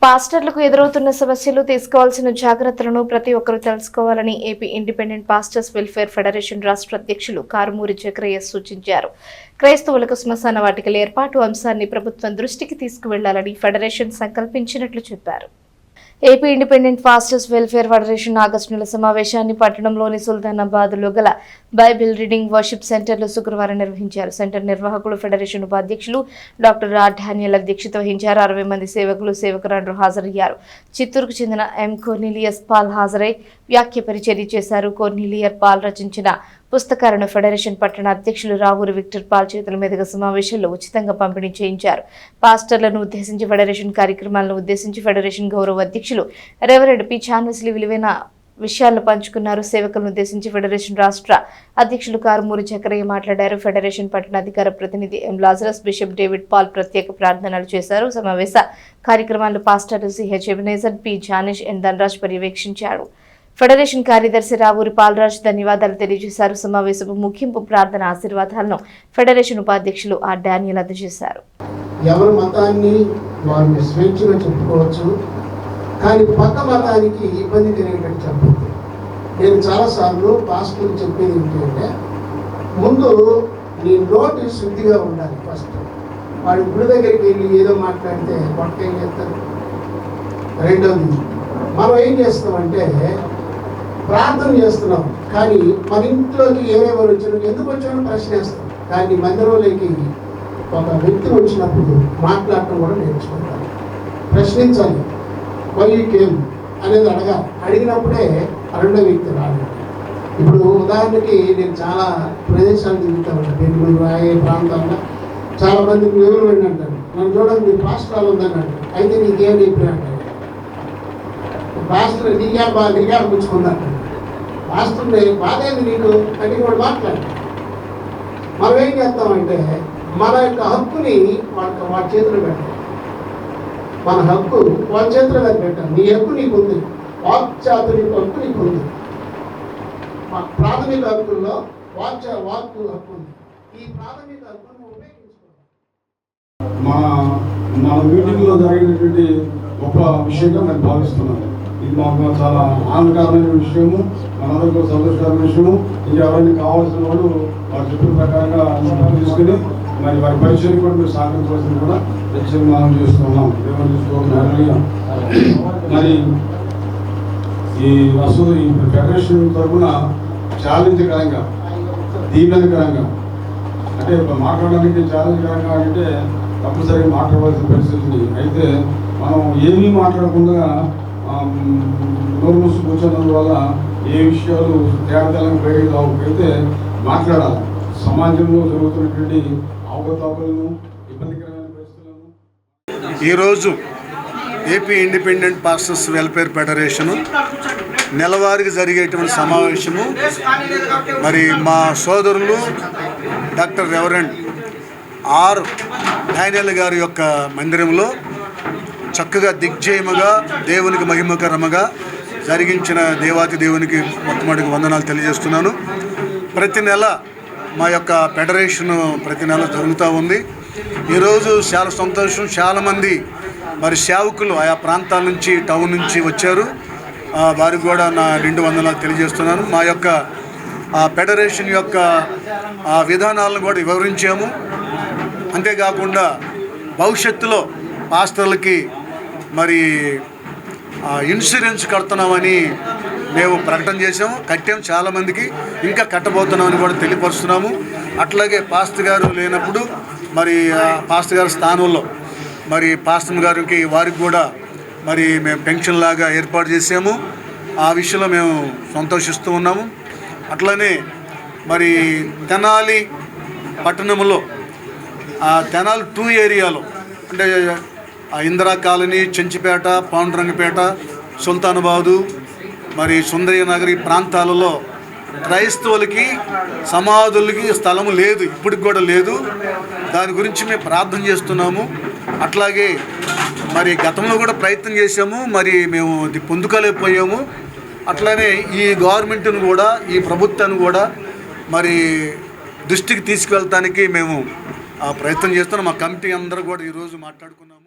పాస్టర్లకు ఎదురవుతున్న సమస్యలు తీసుకోవాల్సిన జాగ్రత్తలను ప్రతి ఒక్కరూ తెలుసుకోవాలని AP independent pastors welfare federation రాష్ట్ర అధ్యక్షులు కారుమూరి చక్రయ్య సూచించారు. క్రైస్తవులకు శ్మశాన వాటికల ఏర్పాటు అంశాన్ని ప్రభుత్వం దృష్టికి తీసుకువెళ్లాలని ఫెడరేషన్ సంకల్పించినట్లు చెప్పారు. AP independent pastors welfare federation August నెల సమావేశాన్ని పట్టణంలోని సుల్తానాబాద్లో గల బైబిల్ రీడింగ్ వర్షిప్ సెంటర్లో శుక్రవారం నిర్వహించారు. సెంటర్ నిర్వాహకులు ఫెడరేషన్ ఉపాధ్యక్షులు డాక్టర్ ఆర్ డానియల్ అధ్యక్షత వహించారు. 60 మంది సేవకులు సేవకురాండ్రు హాజరయ్యారు. చిత్తూరుకు చెందిన ఎం కోర్నిలియస్ పాల్ హాజరై వ్యాఖ్య పరిచర్య చేశారు. కోర్నిలియర్ పాల్ రచించిన పుస్తకాలను ఫెడరేషన్ పట్టణ అధ్యక్షులు రావూరి విక్టర్ పాల్ చేతుల మీదుగా సమావేశంలో ఉచితంగా పంపిణీ చేయించారు. పాస్టర్లను ఉద్దేశించి ఫెడరేషన్ కార్యక్రమాలను ఉద్దేశించి ఫెడరేషన్ గౌరవ అధ్యక్షులు రెవరెండ్ పి చాన్వెస్లీ విలువైన విషయాలను పంచుకున్నారు. సేవకులను ఉద్దేశించి ఫెడరేషన్ రాష్ట్ర అధ్యక్షులు కారుమూరి చక్రయ్య మాట్లాడారు. ఫెడరేషన్ పట్టణ అధికార ప్రతినిధి ఎం లాజరస్, బిషప్ డేవిడ్ పాల్ ప్రత్యేక ప్రార్థనలు చేశారు. సమావేశ కార్యక్రమాలను పాస్టర్ సిహెచ్ ఎబినేజర్, పి జానిష్, ఎన్ ధనరాజ్ పర్యవేక్షించారు. ఫెడరేషన్ కార్యదర్శి రావూరి పాలరాజ్ ధన్యవాదాలు తెలియజేశారు. సమావేశపు ముగింపు ప్రార్థన ఆశీర్వాదాలను ఫెడరేషన్ ఉపాధ్యక్షులు ఆర్ డానియల్ అందజేశారు. ఎవరి మతాన్ని వారిని స్వేచ్ఛగా చెప్పుకోవచ్చు, కానీ పక్క మతానికి ఇబ్బంది కలిగేటట్టు చెప్పదు. నేను చాలాసార్లు పాస్టర్లు చెప్పేది ఏంటంటే, ముందు నీ నోటి శుద్ధిగా ఉండాలి. ఫస్ట్ వాడి గుడి దగ్గరికి వెళ్ళి ఏదో మాట్లాడితే పక్క ఏం చేస్తారు. రెండోది, మనం ఏం చేస్తామంటే ప్రార్థన చేస్తున్నాం, కానీ మన ఇంట్లోకి ఏమేమి వచ్చాను, ఎందుకు వచ్చానో ప్రశ్నిస్తాం. కానీ మందిరంలోకి ఒక వ్యక్తి వచ్చినప్పుడు మాట్లాడటం కూడా నేర్చుకుంటారు. ప్రశ్నించాలి, వైకేం అనేది అడిగినప్పుడే రెండో వ్యక్తి రాలేదు. ఇప్పుడు ఉదాహరణకి నేను చాలా ప్రదేశాలు తిరుగుతాను, బెంగళూరు ఏ ప్రాంతాల్లో చాలామంది ఎవరు వెళ్ళి అంటారు, నన్ను చూడండి మీ పాస్టర్ ఉందని అంటారు. అయితే నీకేం అభిప్రాయం అంటారు, పాస్టర్ నీకే పుచ్చుకున్నాడు, పాస్టర్ బాధేది నీకు అని కూడా మాట్లాడారు. మనం ఏం చేస్తామంటే మన యొక్క హక్కుని వాడి చేతిలో పెట్టాలి. మన హక్కు వాళ్ళ చేతిలో పెట్టాలి. నీ హక్కు నీకు ఉంది, వాక్చాతుని హక్కు నీకు ఉంది. ప్రాథమిక హక్కుల్లో వాక్కు హక్కు ఉంది. ఈ ప్రాథమిక హక్కును ఉపయోగించుకోవాలి. మన మీటింగ్లో జరిగినటువంటి గొప్ప విషయంగా నేను భావిస్తున్నాను. ఇది మాకు చాలా ఆనందకరమైన విషయము, మనందరికీ సంతోషకరమైన విషయము. ఇంకెవరైనా కావాల్సిన వాళ్ళు వారి చెప్పిన ప్రకారంగా తీసుకుని మరి వారి పరిచయం కూడా మీరు సహకరించవలసింది కూడా ప్రత్యేకంగా మనం చేస్తున్నాం. మరి ఈ ఫెడరేషన్ తరఫున ఛాలెంజ్కరంగా, దీవెనకరంగా, అంటే మాట్లాడడానికి ఛాలెంజ్కరంగా అంటే తప్పనిసరిగా మాట్లాడవలసిన పరిస్థితి. అయితే మనం ఏమీ మాట్లాడకుండా నోరు మూసి కూర్చున్నందువల్ల ఏ విషయాలు తేడాతెల్లంగా బయటకు రాకపోతే మాట్లాడాలి. సమాజంలో జరుగుతున్నటువంటి అవకతవకలను, ఇబ్బందికరమైన పరిస్థితులను ఈరోజు AP independent pastors welfare federation నెలవారీగా జరిగేటువంటి సమావేశము మరి మా సోదరులు డాక్టర్ రెవరెండ్ ఆర్ డానియల్ గారి యొక్క మందిరంలో చక్కగా దిగ్జయముగా, దేవునికి మహిమకరముగా జరిగించిన దేవాతి దేవునికి మొట్టమొదటి వందనాలు తెలియజేస్తున్నాను. ప్రతి నెల మా యొక్క ఫెడరేషన్ ప్రతి నెల జరుగుతూ ఉంది. ఈరోజు చాలా సంతోషం. చాలామంది మరి సేవకులు ఆయా ప్రాంతాల నుంచి, టౌన్ నుంచి వచ్చారు. వారికి కూడా నా 2 వందనాలు తెలియజేస్తున్నాను. మా యొక్క ఫెడరేషన్ యొక్క విధానాలను కూడా వివరించాము. అంతేకాకుండా భవిష్యత్తులో పాస్టర్లకి మరి ఇన్సూరెన్స్ కడుతున్నామని మేము ప్రకటన చేసాము, కట్టాము. చాలామందికి ఇంకా కట్టబోతున్నామని కూడా తెలియపరుస్తున్నాము. అట్లాగే పాస్టర్ గారు లేనప్పుడు మరి పాస్టర్ గారి స్థానంలో మరి పాస్టర్ గారికి వారికి కూడా మరి మేము పెన్షన్ లాగా ఏర్పాటు చేసాము. ఆ విషయంలో మేము సంతోషిస్తూ ఉన్నాము. అట్లనే మరి తెనాలి పట్టణంలో తెనాలి 2 ఏరియాలో, అంటే ఇందిరా కాలనీ, చెంచిపేట, పాండురంగపేట, సుల్తానాబాదు, మరి సుందరనగర్ ఈ ప్రాంతాలలో క్రైస్తవులకి సమాధులకి స్థలము లేదు, ఇప్పటికి కూడా లేదు. దాని గురించి మేము ప్రార్థన చేస్తున్నాము. అట్లాగే మరి గతంలో కూడా ప్రయత్నం చేసాము, మరి మేము పొందుకోలేకపోయాము. అట్లానే ఈ గవర్నమెంట్ను కూడా, ఈ ప్రభుత్వాన్ని కూడా మరి దృష్టికి తీసుకువెళ్ళటానికి మేము ప్రయత్నం చేస్తున్నాం. మా కమిటీ అందరూ కూడా ఈరోజు మాట్లాడుకున్నాము.